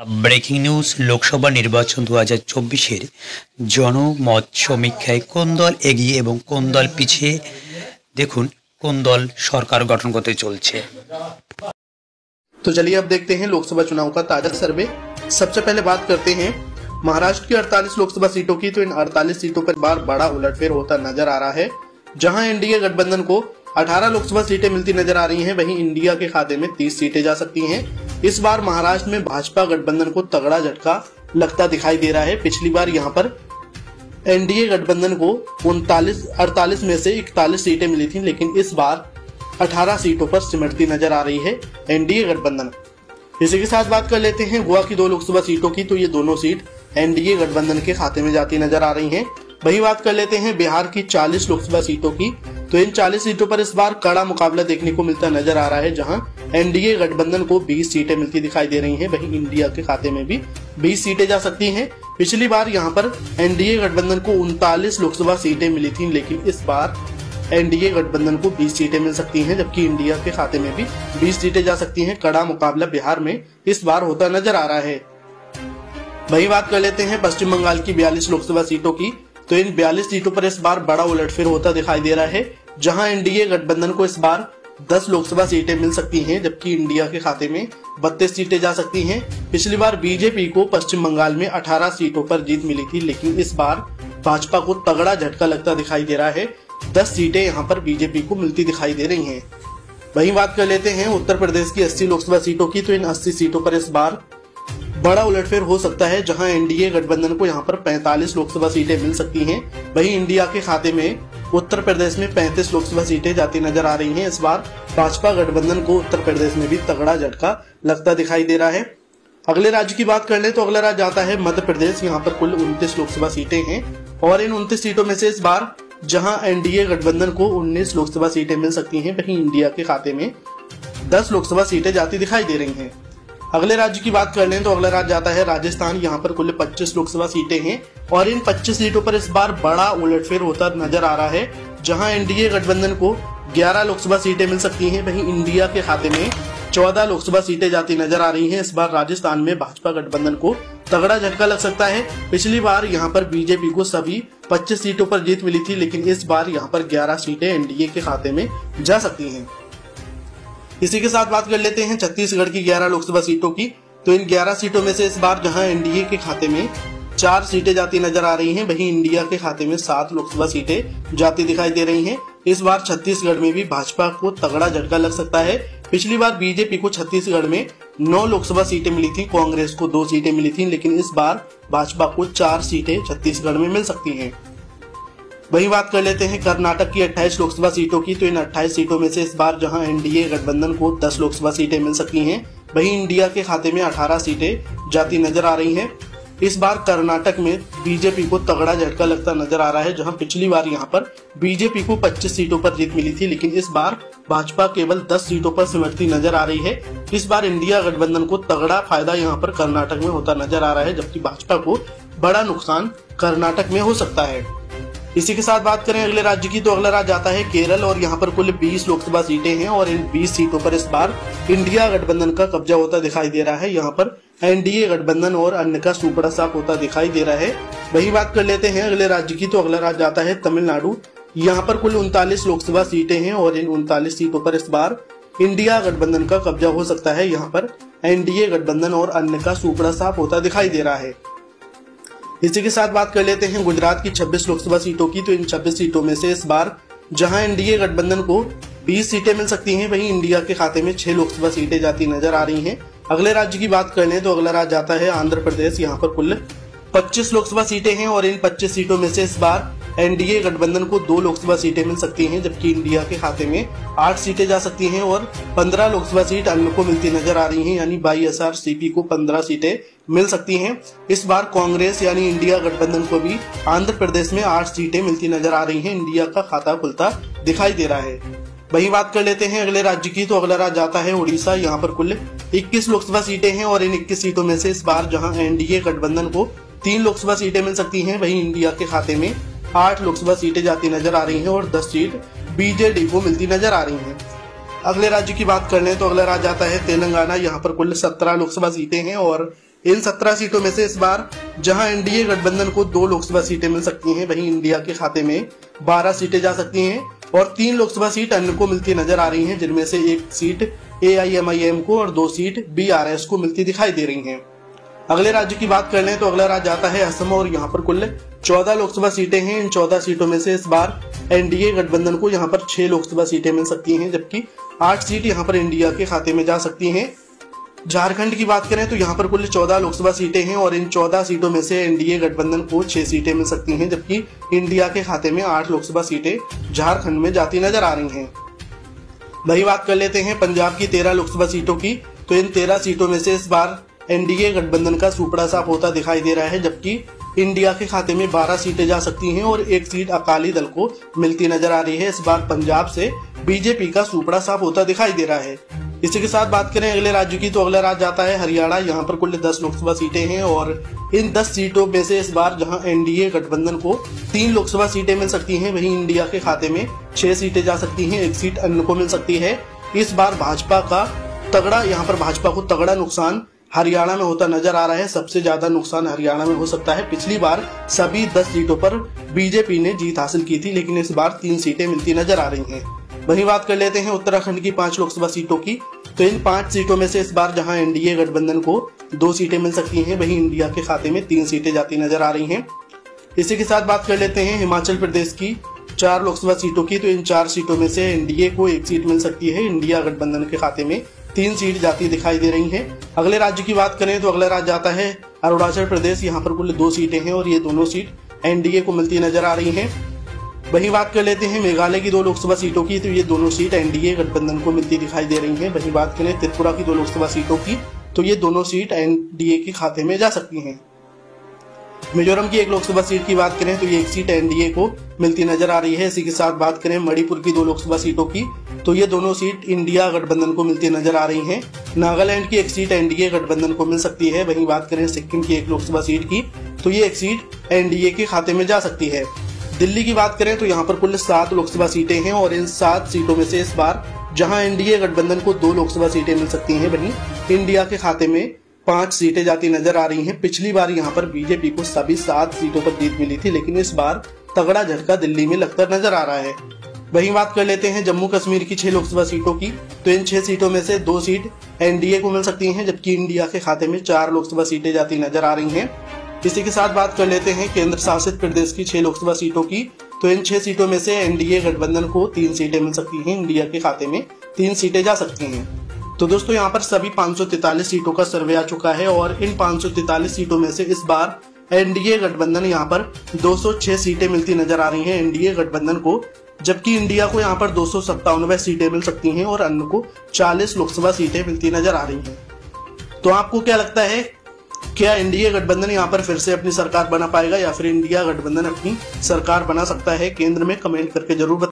Breaking news Lok Sabha নির্বাচন 2024-এর জনমত সমীক্ষায় কোন দল এগিয়ে এবং কোন দল পিছিয়ে, দেখুন কোন দল সরকার गठन করতে চলছে। तो चलिए अब देखते हैं लोकसभा चुनाव का ताजा सर्वे। सबसे पहले बात करते हैं महाराष्ट्र की 48 लोकसभा सीटों की। तो इन 48 सीटों पर बार बड़ा उलटफेर होता नजर आ रहा है। जहां एनडीए गठबंधन को 18 लोकसभा सीटें मिलती नजर आ रही हैं, वहीं इंडिया के खाते में 30 सीटें जा सकती हैं। इस बार महाराष्ट्र में भाजपा गठबंधन को तगड़ा झटका लगता दिखाई दे रहा है। पिछली बार यहाँ पर एनडीए गठबंधन को 48 में से 41 सीटें मिली थी, लेकिन इस बार 18 सीटों पर सिमटती नजर आ रही है एनडीए गठबंधन। इसी के साथ बात कर लेते हैं गोवा की 2 लोकसभा सीटों की। तो ये दोनों सीट एनडीए गठबंधन के खाते में जाती नजर आ रही हैं। वहीं बात कर लेते हैं बिहार की 40 लोकसभा सीटों की। तो इन 40 सीटों पर इस बार कड़ा मुकाबला देखने को मिलता नजर आ रहा है, जहां एनडीए गठबंधन को 20 सीटें मिलती दिखाई दे रही हैं। वहीं इंडिया के खाते में भी 20 सीटें जा सकती हैं। पिछली बार यहाँ पर एनडीए गठबंधन को 39 लोकसभा सीटें मिली थी, लेकिन इस बार एनडीए गठबंधन को 20 सीटें मिल सकती हैं, जबकि इंडिया के खाते में भी 20 सीटें जा सकती हैं। कड़ा मुकाबला बिहार में इस बार होता नजर आ रहा है। वही बात कर लेते हैं पश्चिम बंगाल की 42 लोकसभा सीटों की। तो इन 42 सीटों पर इस बार बड़ा उलटफेर होता दिखाई दे रहा है, जहां एनडीए गठबंधन को इस बार 10 लोकसभा सीटें मिल सकती हैं, जबकि इंडिया के खाते में 32 सीटें जा सकती हैं। पिछली बार बीजेपी को पश्चिम बंगाल में 18 सीटों पर जीत मिली थी, लेकिन इस बार भाजपा को तगड़ा झटका लगता दिखाई दे रहा है। 10 सीटें यहाँ पर बीजेपी को मिलती दिखाई दे रही हैं। वहीं बात कर लेते हैं उत्तर प्रदेश की 80 लोकसभा सीटों की। तो इन 80 सीटों पर इस बार बड़ा उलटफेर हो सकता है, जहां एनडीए गठबंधन को यहाँ पर 45 लोकसभा सीटें मिल सकती हैं। वहीं इंडिया के खाते में उत्तर प्रदेश में 35 लोकसभा सीटें जाती नजर आ रही हैं। इस बार भाजपा गठबंधन को उत्तर प्रदेश में भी तगड़ा झटका लगता दिखाई दे रहा है। अगले राज्य की बात कर ले तो अगला राज्य आता है मध्य प्रदेश। यहाँ पर कुल 29 लोकसभा सीटें हैं, और इन 29 सीटों में से इस बार जहां एनडीए गठबंधन को 19 लोकसभा सीटें मिल सकती हैं, वहीं इंडिया के खाते में 10 लोकसभा सीटें जाती दिखाई दे रही हैं। अगले राज्य की बात कर लें तो अगला राज्य आता है राजस्थान। यहाँ पर कुल 25 लोकसभा सीटें हैं, और इन 25 सीटों पर इस बार बड़ा उलटफेर होता नजर आ रहा है, जहां एनडीए गठबंधन को 11 लोकसभा सीटें मिल सकती हैं, वहीं इंडिया के खाते में 14 लोकसभा सीटें जाती नजर आ रही हैं। इस बार राजस्थान में भाजपा गठबंधन को तगड़ा झटका लग सकता है। पिछली बार यहाँ पर बीजेपी को सभी 25 सीटों पर जीत मिली थी, लेकिन इस बार यहाँ पर 11 सीटें एनडीए के खाते में जा सकती हैं। इसी के साथ बात कर लेते हैं छत्तीसगढ़ की 11 लोकसभा सीटों की। तो इन 11 सीटों में से इस बार जहां एनडीए के खाते में 4 सीटें जाती नजर आ रही हैं, वहीं इंडिया के खाते में 7 लोकसभा सीटें जाती दिखाई दे रही हैं। इस बार छत्तीसगढ़ में भी भाजपा को तगड़ा झटका लग सकता है। पिछली बार बीजेपी को छत्तीसगढ़ में 9 लोकसभा सीटें मिली थी, कांग्रेस को 2 सीटें मिली थी, लेकिन इस बार भाजपा को 4 सीटें छत्तीसगढ़ में मिल सकती हैं। वही बात कर लेते हैं कर्नाटक की 28 लोकसभा सीटों की। तो इन 28 सीटों में से इस बार जहां एनडीए गठबंधन को 10 लोकसभा सीटें मिल सकती हैं, वहीं इंडिया के खाते में 18 सीटें जाती नजर आ रही हैं। इस बार कर्नाटक में बीजेपी को तगड़ा झटका लगता नजर आ रहा है, जहां पिछली बार यहां पर बीजेपी को 25 सीटों पर जीत मिली थी, लेकिन इस बार भाजपा केवल 10 सीटों पर सिमटती नजर आ रही है। इस बार इंडिया गठबंधन को तगड़ा फायदा यहां पर कर्नाटक में होता नजर आ रहा है, जबकि भाजपा को बड़ा नुकसान कर्नाटक में हो सकता है। इसी के साथ बात करें अगले राज्य की तो अगला राज्य आता है केरल, और यहाँ पर कुल 20 लोकसभा सीटें हैं, और इन 20 सीटों पर इस बार इंडिया गठबंधन का कब्जा होता दिखाई दे रहा है। यहाँ पर एनडीए गठबंधन और अन्य का सुपड़ा साफ होता दिखाई दे रहा है। वही बात कर लेते हैं अगले राज्य की तो अगला राज्य आता है तमिलनाडु। यहाँ पर कुल 39 लोकसभा सीटें हैं, और इन 39 सीटों पर इस बार इंडिया गठबंधन का कब्जा हो सकता है। यहाँ पर एनडीए गठबंधन और अन्य का सुपड़ा साफ होता दिखाई दे रहा है। इसी के साथ बात कर लेते हैं गुजरात की 26 लोकसभा सीटों की। तो इन 26 सीटों में से इस बार जहां एनडीए गठबंधन को 20 सीटें मिल सकती हैं, वहीं इंडिया के खाते में 6 लोकसभा सीटें जाती नजर आ रही हैं। अगले राज्य की बात कर लें तो अगला राज्य आता है आंध्र प्रदेश। यहाँ पर कुल 25 लोकसभा सीटें हैं, और इन 25 सीटों में से इस बार एनडीए गठबंधन को 2 लोकसभा सीटें मिल सकती हैं, जबकि इंडिया के खाते में 8 सीटें जा सकती हैं, और 15 लोकसभा सीट अन्य को मिलती नजर आ रही हैं, यानी वाईएसआरसीपी को 15 सीटें मिल सकती हैं। इस बार कांग्रेस यानी इंडिया गठबंधन को भी आंध्र प्रदेश में 8 सीटें मिलती नजर आ रही हैं। इंडिया का खाता खुलता दिखाई दे रहा है। वही बात कर लेते हैं अगले राज्य की तो अगला राज्य आता है उड़ीसा। यहाँ पर कुल 21 लोकसभा सीटें हैं, और इन 21 सीटों में से इस बार जहां एनडीए गठबंधन को 3 लोकसभा सीटें मिल सकती हैं, वहीं इंडिया के खाते में 8 लोकसभा सीटें जाती नजर आ रही हैं, और 10 सीट बीजेडी को मिलती नजर आ रही हैं। अगले राज्य की बात कर लें तो अगला राज्य आता है तेलंगाना। यहाँ पर कुल 17 लोकसभा सीटें हैं और इन 17 सीटों में से इस बार जहां एनडीए गठबंधन को 2 लोकसभा सीटें मिल सकती हैं, वहीं इंडिया के खाते में 12 सीटें जा सकती हैं और 3 लोकसभा सीट अन्य को मिलती नजर आ रही हैं, जिनमें से 1 सीट AIMIM को और 2 सीट BRS को मिलती दिखाई दे रही हैं। अगले राज्य की बात कर लें तो अगला राज्य आता है असम और यहाँ पर कुल 14 लोकसभा सीटें हैं। इन 14 सीटों में से इस बार एनडीए गठबंधन को यहाँ पर 6 लोकसभा सीटें मिल सकती हैं, जबकि 8 सीट यहाँ पर इंडिया के खाते में जा सकती हैं। झारखंड की बात करें तो यहाँ पर कुल 14 लोकसभा सीटें हैं और इन 14 सीटों में से एनडीए गठबंधन को 6 सीटें मिल सकती हैं, जबकि इंडिया के खाते में 8 लोकसभा सीटें झारखंड में जाती नजर आ रही हैं। वही बात कर लेते हैं पंजाब की 13 लोकसभा सीटों की। तो इन 13 सीटों में से इस बार एनडीए गठबंधन का सुपड़ा साफ होता दिखाई दे रहा है, जबकि इंडिया के खाते में 12 सीटें जा सकती हैं और 1 सीट अकाली दल को मिलती नजर आ रही है। इस बार पंजाब से बीजेपी का सुपड़ा साफ होता दिखाई दे रहा है। इसी के साथ बात करें अगले राज्य की तो अगला राज्य आता है हरियाणा। यहाँ पर कुल 10 लोकसभा सीटें हैं और इन 10 सीटों में से इस बार जहां एनडीए गठबंधन को 3 लोकसभा सीटें मिल सकती हैं, वहीं इंडिया के खाते में 6 सीटें जा सकती हैं, 1 सीट अन्य को मिल सकती है। इस बार भाजपा को तगड़ा नुकसान हरियाणा में होता नजर आ रहा है। सबसे ज्यादा नुकसान हरियाणा में हो सकता है। पिछली बार सभी 10 सीटों पर बीजेपी ने जीत हासिल की थी, लेकिन इस बार 3 सीटें मिलती नजर आ रही हैं। वहीं बात कर लेते हैं उत्तराखंड की 5 लोकसभा सीटों की। तो इन 5 सीटों में से इस बार जहां एनडीए गठबंधन को 2 सीटें मिल सकती हैं, वहीं इंडिया के खाते में 3 सीटें जाती नजर आ रही हैं। इसी के साथ बात कर लेते हैं हिमाचल प्रदेश की 4 लोकसभा सीटों की। तो इन 4 सीटों में से एनडीए को 1 सीट मिल सकती है, इंडिया गठबंधन के खाते में 3 सीट जाती दिखाई दे रही हैं। अगले राज्य की बात करें तो अगला राज्य आता है अरुणाचल प्रदेश। यहाँ पर कुल 2 सीटें हैं और ये दोनों सीट एनडीए को मिलती नजर आ रही हैं। वहीं बात कर लेते हैं मेघालय की 2 लोकसभा सीटों की। तो ये दोनों सीट एनडीए गठबंधन को मिलती दिखाई दे रही हैं। वहीं बात करें त्रिपुरा की 2 लोकसभा सीटों की, तो ये दोनों सीट एनडीए के खाते में जा सकती हैं। मिजोरम की 1 लोकसभा सीट की बात करें तो ये 1 सीट एनडीए को मिलती नजर आ रही है। इसी के साथ बात करें मणिपुर की 2 लोकसभा सीटों की, तो ये दोनों सीट इंडिया गठबंधन को मिलती नजर आ रही हैं। नागालैंड की 1 सीट एनडीए गठबंधन को मिल सकती है। वहीं बात करें सिक्किम की 1 लोकसभा सीट की, तो ये 1 सीट एनडीए के खाते में जा सकती है। दिल्ली की बात करें तो यहाँ पर कुल 7 लोकसभा सीटें हैं और इन 7 सीटों में से इस बार जहां एनडीए गठबंधन को 2 लोकसभा सीटें मिल सकती हैं, वहीं इंडिया के खाते में 5 सीटें जाती नजर आ रही हैं। पिछली बार यहाँ पर बीजेपी को सभी 7 सीटों पर जीत मिली थी, लेकिन इस बार तगड़ा झटका दिल्ली में लगता नजर आ रहा है। वहीं बात कर लेते हैं जम्मू कश्मीर की 6 लोकसभा सीटों की। तो इन 6 सीटों में से 2 सीट एनडीए को मिल सकती हैं, जबकि इंडिया के खाते में 4 लोकसभा सीटें जाती नजर आ रही हैं। इसी के साथ बात कर लेते हैं केंद्र शासित प्रदेश की 6 लोकसभा सीटों की। तो इन 6 सीटों में से एनडीए गठबंधन को 3 सीटें मिल सकती हैं, इंडिया के खाते में 3 सीटें जा सकती हैं। तो दोस्तों यहाँ पर सभी 543 सीटों का सर्वे आ चुका है और इन 543 सीटों में से इस बार एनडीए गठबंधन यहाँ पर 206 सीटें मिलती नजर आ रही हैं एनडीए गठबंधन को, जबकि इंडिया को यहाँ पर 297 सीटें मिल सकती हैं और अन्य को 40 लोकसभा सीटें मिलती नजर आ रही हैं। तो आपको क्या लगता है, क्या एनडीए गठबंधन यहाँ पर फिर से अपनी सरकार बना पाएगा या फिर इंडिया गठबंधन अपनी सरकार बना सकता है? केंद्र में कमेंट करके जरूर बताएं।